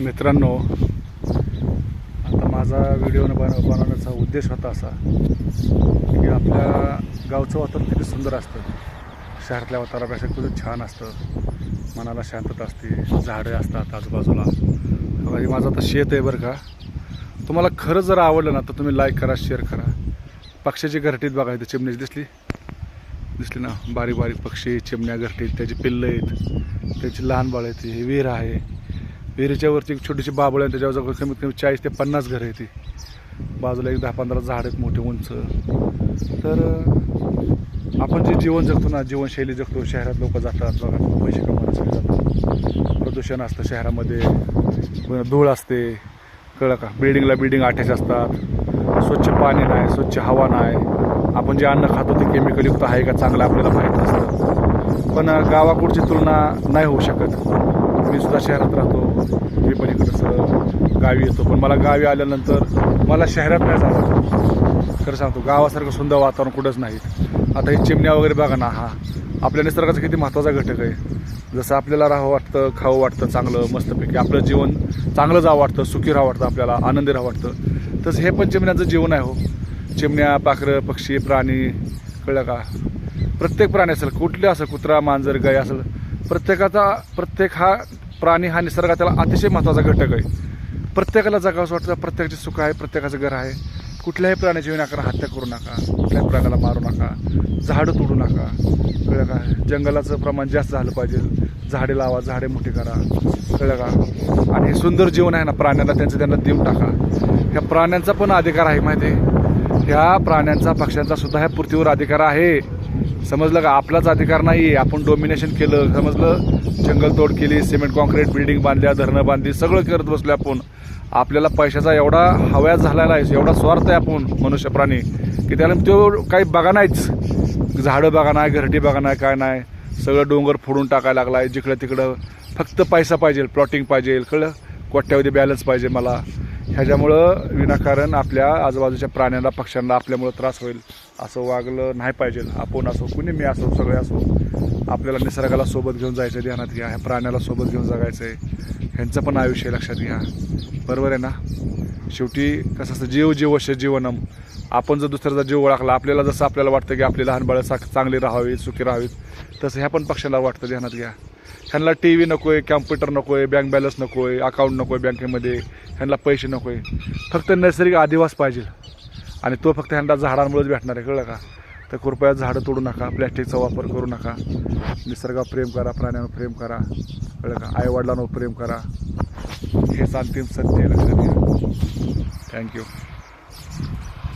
मित्रांनो, आता माझा व्हिडिओ बनवण्याचा उद्देश होता असा की आपल्या गावचं वातावरण किती सुंदर असतं, शहरातल्या वातावरणापेक्षा खूप छान असतं, मनाला शांतता असते, झाडं असतात आजूबाजूला. हे माझं आता शेत आहे बरं का. तुम्हाला खरं जर आवडलं ना तर तुम्ही लाईक करा, शेअर करा. पक्ष्याची घरटीत बघा, इथे चिमणी दिसली ना, बारीक बारीक पक्षी, चिमण्या घरटीत, त्याची पिल्लं आहेत, त्याची लहान बाळ आहेत. ही विहीर आहे, विहिरीच्या वरती एक छोटीशी बाबळ आहे, त्याच्यावर कमीत कमी 40 ते 50 घरं आहेत. ती बाजूला एक 10-15 झाड आहेत मोठे उंच. तर आपण जे जीवन जगतो ना, जीवनशैली जगतो, शहरात लोक जातात बघा, पैसे कमवण्यासाठी जातात, प्रदूषण असतं शहरामध्ये, धूळ असते, कळलं का, बिल्डिंग अटॅच असतात, स्वच्छ पाणी नाही, स्वच्छ हवा नाही, आपण जे अन्न खातो ते केमिकलयुक्त आहे का चांगलं आपल्याला माहीत नसतं. पण गावाकडची तुलना नाही होऊ शकत. मी सुद्धा शहरात राहतो, मी पण इकडंच गावी येतो, पण मला गावी आल्यानंतर मला शहरात नाही जावं. खरं सांगतो, गावासारखं सुंदर वातावरण कुठंच नाही. आता हे चिमण्या वगैरे बघा ना, हा आपल्या निसर्गाचा किती महत्त्वाचा घटक आहे. जसं आपल्याला राहावं वाटतं, खावं वाटतं चांगलं मस्तपैकी, आपलं जीवन चांगलं जावं वाटतं, सुखी राहावं वाटतं, आपल्याला आनंदी राहावं वाटतं, तसं हे पण चिमण्याचं जीवन आहे. हो, चिमण्या, पाखरं, पक्षी, प्राणी, कळलं का, प्रत्येक प्राणी असेल, कुठले असेल, कुत्रा, मांजर, गाय असेल, प्रत्येक हा प्राणी हा निसर्गात अतिशय महत्त्वाचा घटक आहे. प्रत्येकाला जगावंसं वाटतं, प्रत्येकाचे सुख आहे, प्रत्येकाचं घर आहे. कुठल्याही प्राण्याची विनाकारण हत्या करू नका, कुठल्याही प्राण्याला मारू नका, झाडं तोडू नका, कळलं का. जंगलाचं प्रमाण जास्त झालं पाहिजे, झाडे लावा, झाडे मोठी करा, कळलं का. आणि हे सुंदर जीवन आहे ना, प्राण्यांना त्यांना देऊन टाका. ह्या प्राण्यांचा पण अधिकार आहे माहिती आहे, ह्या प्राण्यांचा, पक्ष्यांचा सुद्धा ह्या पृथ्वीवर अधिकार आहे, समजलं का. आपलाच अधिकार नाही. आपण डॉमिनेशन केलं, समजलं, जंगलतोड केली, सिमेंट कॉन्क्रीट बिल्डिंग बांधल्या, धरणं बांधली, सगळं करत बसलो आपण. आपल्याला पैशाचा एवढा हव्यास झालेला आहे, एवढा स्वार्थ आहे आपण मनुष्य प्राणी, की त्याला तो काही बघा नाहीच. झाडं बघा नाही, घरटी बघा नाही, काय नाही, सगळं डोंगर फोडून टाकायला लागला आहे जिकडं तिकडं. फक्त पैसा पाहिजे, प्लॉटिंग पाहिजे, कळलं, कोट्यावधी बॅलन्स पाहिजे मला. ह्याच्यामुळं विनाकारण आपल्या आजूबाजूच्या प्राण्यांना, पक्ष्यांना आपल्यामुळं त्रास होईल असं वागलं नाही पाहिजे. आपण असो, कुणी मी असो, सगळे असो, आपल्याला निसर्गाला सोबत घेऊन जायचं, ध्यानात घ्या. ह्या प्राण्याला सोबत घेऊन जगायचं आहे, ह्यांचं पण आयुष्य लक्षात घ्या. बरोबर आहे ना. शेवटी कसं असतं, जीवस्य जीवनम. आपण जर दुसऱ्याचा जीव ओळखला, आपल्याला जसं आपल्याला वाटतं की आपली लहान बाळं चांगली राहावीत, सुखी राहावीत, तसं ह्या पण पक्षाला वाटतं, ध्यानात घ्या. ह्यांना TV नको आहे, कॅम्प्युटर नको आहे, बँक बॅलन्स नको आहे, अकाउंट नको आहे बँकेमध्ये, ह्यांना पैसे नको आहे, फक्त नैसर्गिक अधिवास पाहिजे, आणि तो फक्त ह्यांना झाडांमुळेच भेटणार आहे, कळलं का. तर कृपया झाडं तोडू नका, प्लॅस्टिकचा वापर करू नका, निसर्गावर प्रेम करा, प्राण्यांवर प्रेम करा, कळलं का, आईवडिलांवर प्रेम करा. हेच अंतिम सत्य आहे, लक्षात घ्या. थँक्यू.